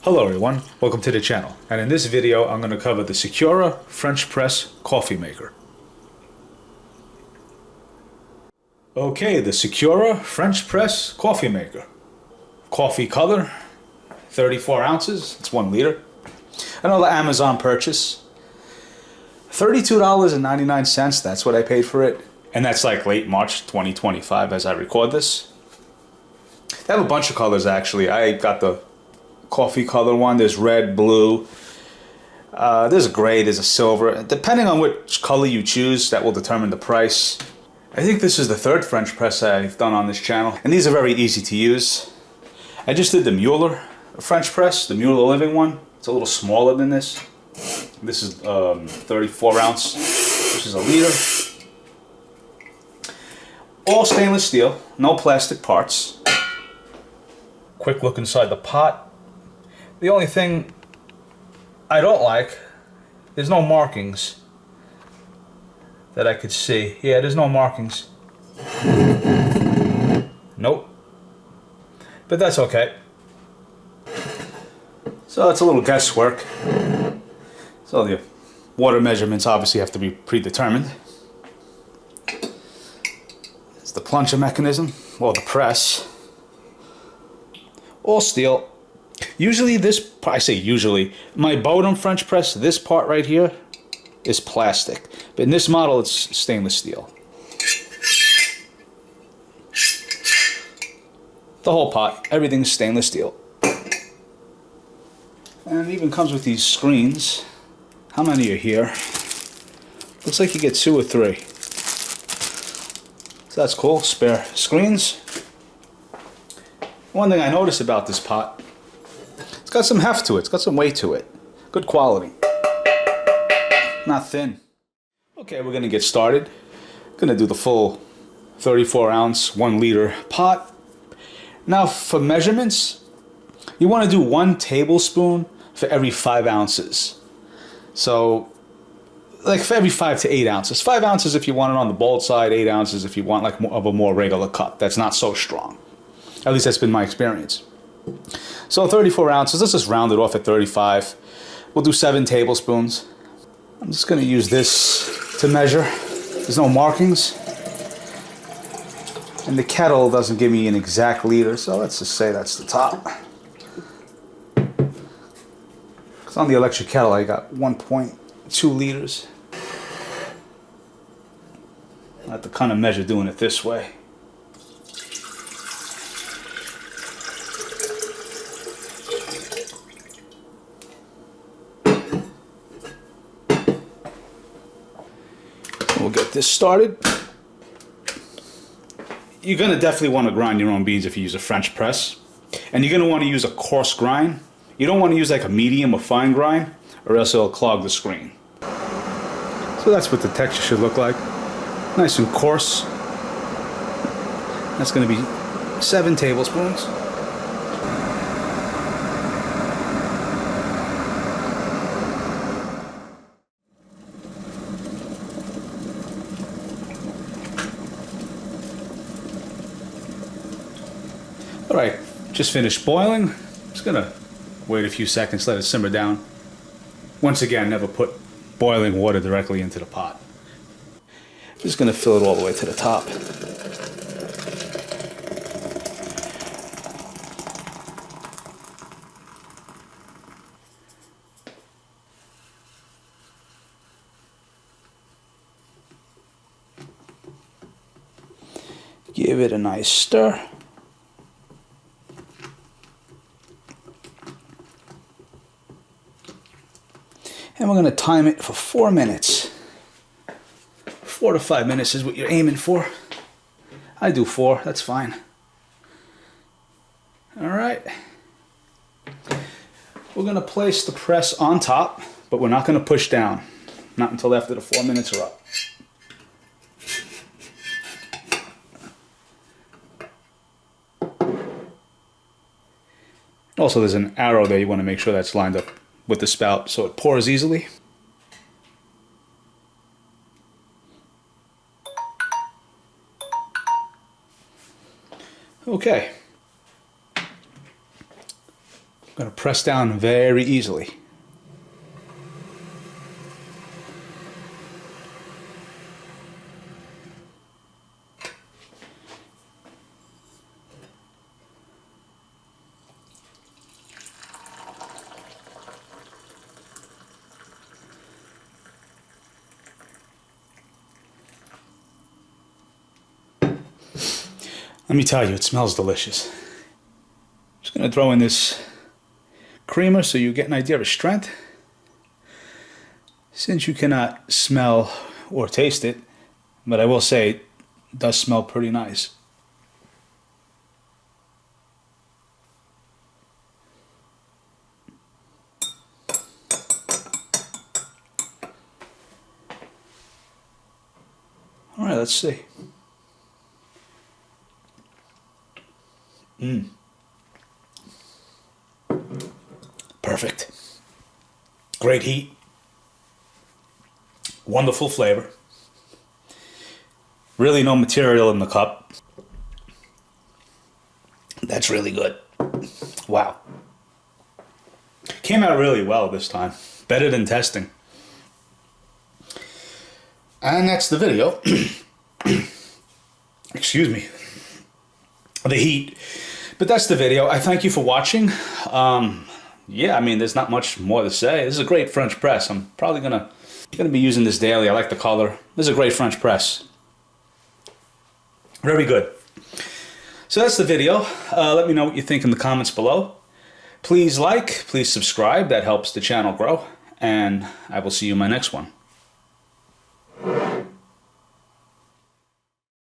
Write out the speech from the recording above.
Hello everyone, welcome to the channel, and in this video I'm going to cover the Secura French press coffee maker. Okay, the Secura French press coffee maker. Coffee color, 34 ounces, it's 1 liter. Another Amazon purchase. $32.99, that's what I paid for it. And that's like late March 2025 as I record this. They have a bunch of colors actually. I got the coffee color one. There's red, blue, there's a gray, there's a silver. Depending on which color you choose, that will determine the price. I think this is the third French press I've done on this channel, and these are very easy to use. I just did the Mueller French press, the Mueller Living one. It's a little smaller than this. This is 34 ounce, this is a liter. All stainless steel, no plastic parts. Quick look inside the pot. The only thing I don't like, there's no markings that I could see. Yeah, there's no markings. Nope. But that's okay. So it's a little guesswork. So the water measurements obviously have to be predetermined. It's the plunger mechanism, or the press. All steel. Usually this, I say usually, my Bowden French press, this part right here is plastic. But in this model it's stainless steel. The whole pot, everything's stainless steel. And it even comes with these screens. How many are here? Looks like you get 2 or 3. So that's cool, spare screens. One thing I noticed about this pot, it's got some heft to it, it's got some weight to it. Good quality. Not thin. Okay, we're gonna get started. Gonna do the full 34 ounce, 1 liter pot. Now for measurements, you wanna do 1 tablespoon for every 5 ounces. So, like for every 5 to 8 ounces. 5 ounces if you want it on the bold side, 8 ounces if you want like more of a more regular cup. That's not so strong. At least that's been my experience. So 34 ounces, let's just round it off at 35. We'll do 7 tablespoons. I'm just gonna use this to measure. There's no markings. And the kettle doesn't give me an exact liter, so let's just say that's the top. Because on the electric kettle I got 1.2 liters. I have to kind of measure doing it this way. We'll get this started. You're going to definitely want to grind your own beans if you use a French press. And you're going to want to use a coarse grind. You don't want to use like a medium or fine grind, or else it'll clog the screen. So that's what the texture should look like. Nice and coarse. That's going to be 7 tablespoons. Alright, just finished boiling. Just gonna wait a few seconds, let it simmer down. Once again, never put boiling water directly into the pot. Just gonna fill it all the way to the top. Give it a nice stir. And we're going to time it for 4 minutes. 4 to 5 minutes is what you're aiming for. I do 4, that's fine. Alright. We're going to place the press on top, but we're not going to push down. Not until after the 4 minutes are up. Also, there's an arrow there, you want to make sure that's lined up with the spout so it pours easily. Okay. going to press down very easily. Let me tell you, it smells delicious. Just going to throw in this creamer so you get an idea of its strength. Since you cannot smell or taste it, but I will say it does smell pretty nice. All right, let's see. Perfect. Great heat. Wonderful flavor. Really no material in the cup. That's really good. Wow. Came out really well this time. Better than testing. And that's the video. Excuse me. The heat. But that's the video. I thank you for watching. Yeah, I mean, there's not much more to say. This is a great French press. I'm probably gonna be using this daily. I like the color. This is a great French press. Very good. So that's the video. Let me know what you think in the comments below. Please like, please subscribe. That helps the channel grow. And I will see you in my next one.